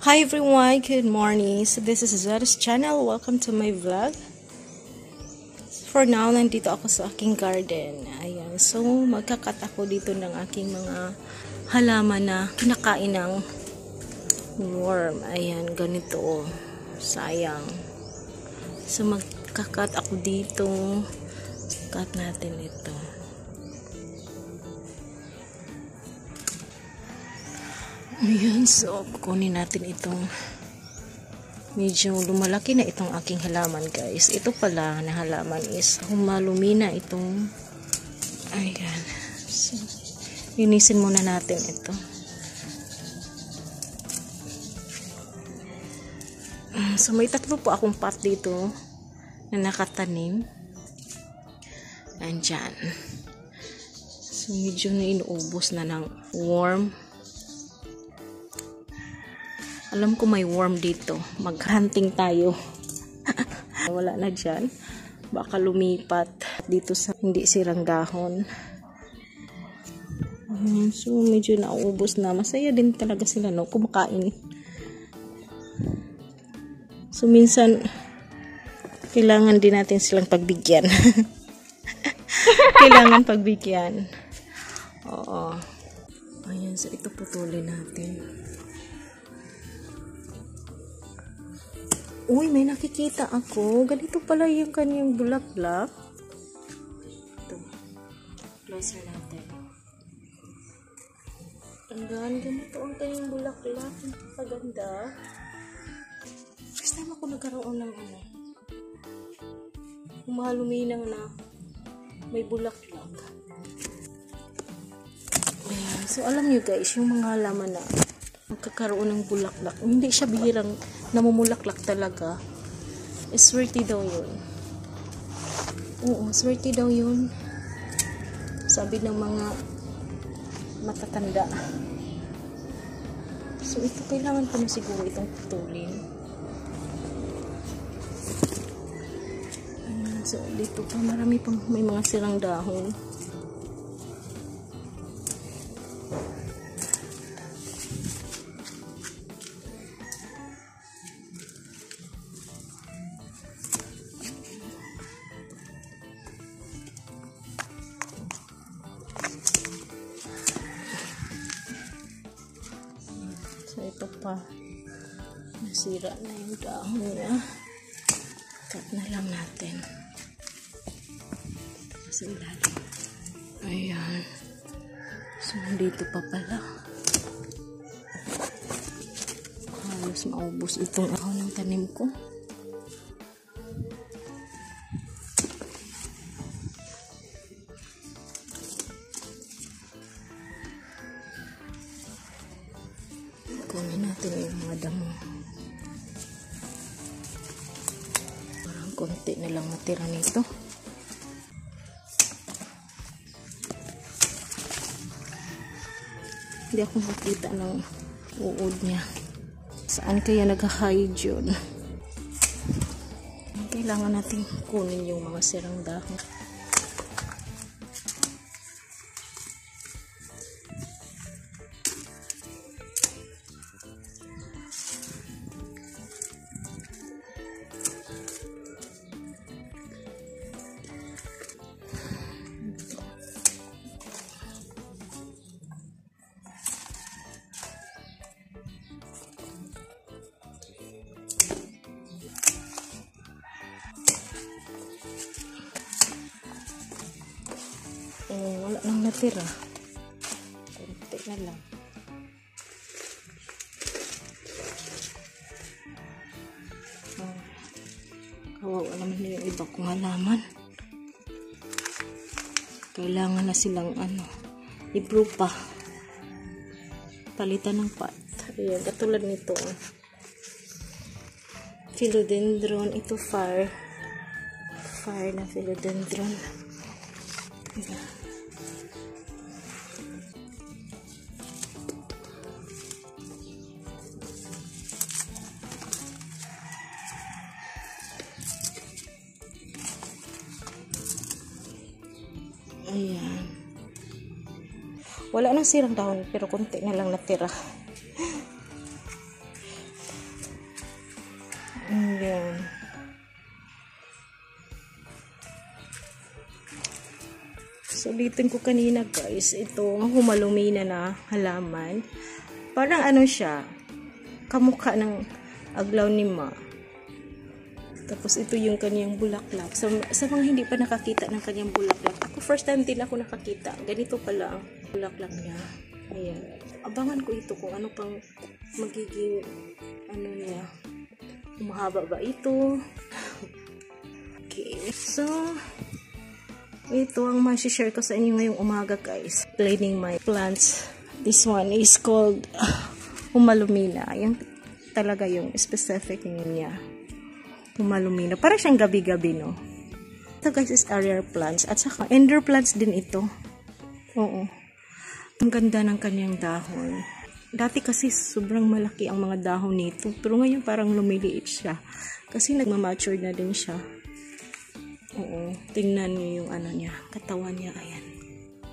Hi everyone, good morning. So this is Zara's channel. Welcome to my vlog. For now, nandito ako sa aking garden. Ayan. So magkakat ako dito ng aking mga halaman na kinakain ng worm. Ayan, ganito. Sayang. So magkakat ako dito. Cut natin ito. Ayan, so kukunin natin itong medyo lumalaki na itong aking halaman, guys. Ito pala na halaman is humalumi na itong ayan. So linisin muna natin ito. So may tatlo po akong pot dito na nakatanim. Andyan. So medyo na inuubos na ng worm. Alam ko may worm dito. Mag-hunting tayo. Wala na dyan. Baka lumipat dito sa hindi sirang dahon. So, medyo naubos na. Masaya din talaga sila, no? Kumakain. So, minsan, kailangan din natin silang pagbigyan. Kailangan pagbigyan. Oo. Ayan, so ito putulin natin. Uy, may nakikita ako. Ganito pala yung kanyang bulaklak. Ito. Closer natin. Hanggang ganito ang kanyang bulaklak. Paganda. First time ako nagkaroon ng ano. Humaluminang na may bulaklak. Ayan. So, alam nyo guys, yung mga halaman na magkakaroon ng bulaklak. Hindi siya bihirang namumulaklak talaga. Swerte daw yun. Oo, swerte daw yun. Sabi ng mga matatanda. So, ito kailangan ko na siguro itong putulin. So, dito pa marami pang may mga sirang dahon. So, ito pa. Nasira na yung dahon niya. Cut na lang natin. Sa ilalim. Ayan. So, dito pa pala. Halos maubos itong ako ng tanim ko. Kunin natin yung mga damo. Parang konti na lang matira nito. Hindi ako makita ng uod niya. Saan kaya nag-hide yun? Kailangan natin kunin yung mga sirang dahon. Wala nang natira. Kunti na lang. Kawawa naman yung iba kong halaman. Kailangan na silang i-brew pa. Palitan ng pot. Ayan, katulad nito. Philodendron. Ito fire. Fire na philodendron. Ayan. Ayan. Wala nang sirang dahon pero konti na lang natira. So, ulitin ko kanina guys, itong humalumina na halaman. Parang ano siya, kamukha ng aglaw ni Ma. Tapos ito yung kanyang bulaklak. Sa mga hindi pa nakakita ng kanyang bulaklak, ako first time din ako nakakita. Ganito pala ang bulaklak niya. Ayan. Abangan ko ito kung ano pang magiging ano niya. Mahaba ba ito? Okay. So, ito ang ma-share ko sa inyo ngayong umaga guys. Cleaning my plants. This one is called Humalumina. Yan talaga yung specific niya. Humalumina. Para siyang gabi-gabi, no? Ito guys is area plants. At saka indoor plants din ito. Oo. Ang ganda ng kanyang dahon. Dati kasi sobrang malaki ang mga dahon nito. Pero ngayon parang lumiliit siya. Kasi nagmamature na din siya. Oo. Tingnan niyo yung ano niya. Katawan niya. Ayan.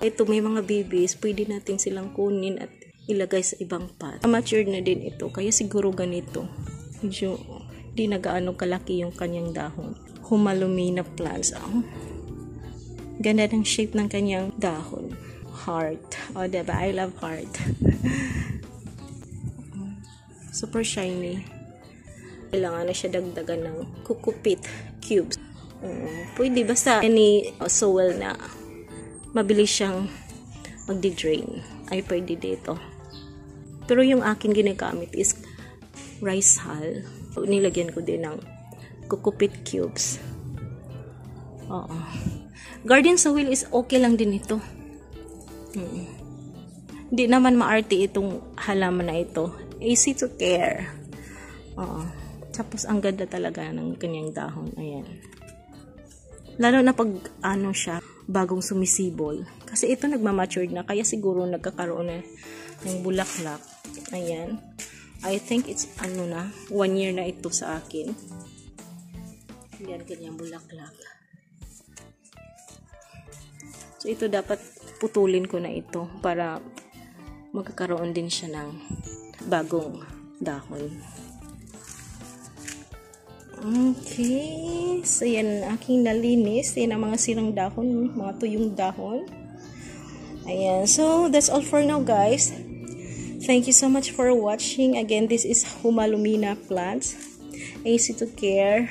Ito may mga babies. Pwede natin silang kunin at ilagay sa ibang pot. Mature na din ito. Kaya siguro ganito. Medyo di na gaano kalaki yung kanyang dahon. Humalumina plants. Oh. Ganda ng shape ng kanyang dahon. Heart. O, diba? I love heart. Super shiny. Kailangan na siya dagdagan ng kukupit cubes. Pwede basta any soil na mabilis siyang magdi-drain. Ay pwede dito. Pero yung akin ginagamit is rice hull. Nilagyan ko din ng kukupit cubes. Oo. Garden soil is okay lang din ito. Hindi naman maarte itong halaman na ito. Easy to care. Oo. Tapos ang ganda talaga ng kanyang dahon. Ayan. Lalo na pag ano siya, bagong sumisibol. Kasi ito nagmamature na. Kaya siguro nagkakaroon na ng bulaklak. Ayan. I think it's ano na, 1 year na ito sa akin. Yan, kanyang bulaklak. So, ito dapat putulin ko na ito para magkakaroon din siya ng bagong dahon. Okay. So, yan aking nalinis. Yan ang mga sirang dahon, mga tuyong dahon. Ayan. So, that's all for now, guys. Thank you so much for watching. Again, this is Humalumina plants. Easy to care.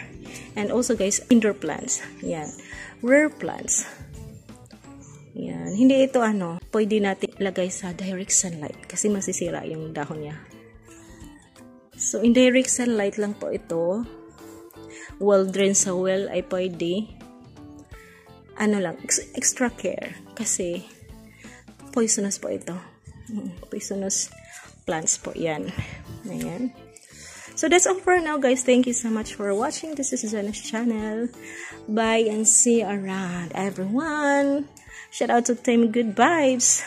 And also, guys, indoor plants. Yan. Rare plants. Yan. Hindi ito ano, pwede natin ilagay sa direct sunlight kasi masisira yung dahon niya. So, indirect sunlight lang po ito. Well drained sa well ay pwede. Ano lang, extra care kasi poisonous po ito. Poisonous plants po yan. Ayan. So that's all for now, guys. Thank you so much for watching. This is Zana's channel. Bye and see you around, everyone. Shout out to Team Good Vibes.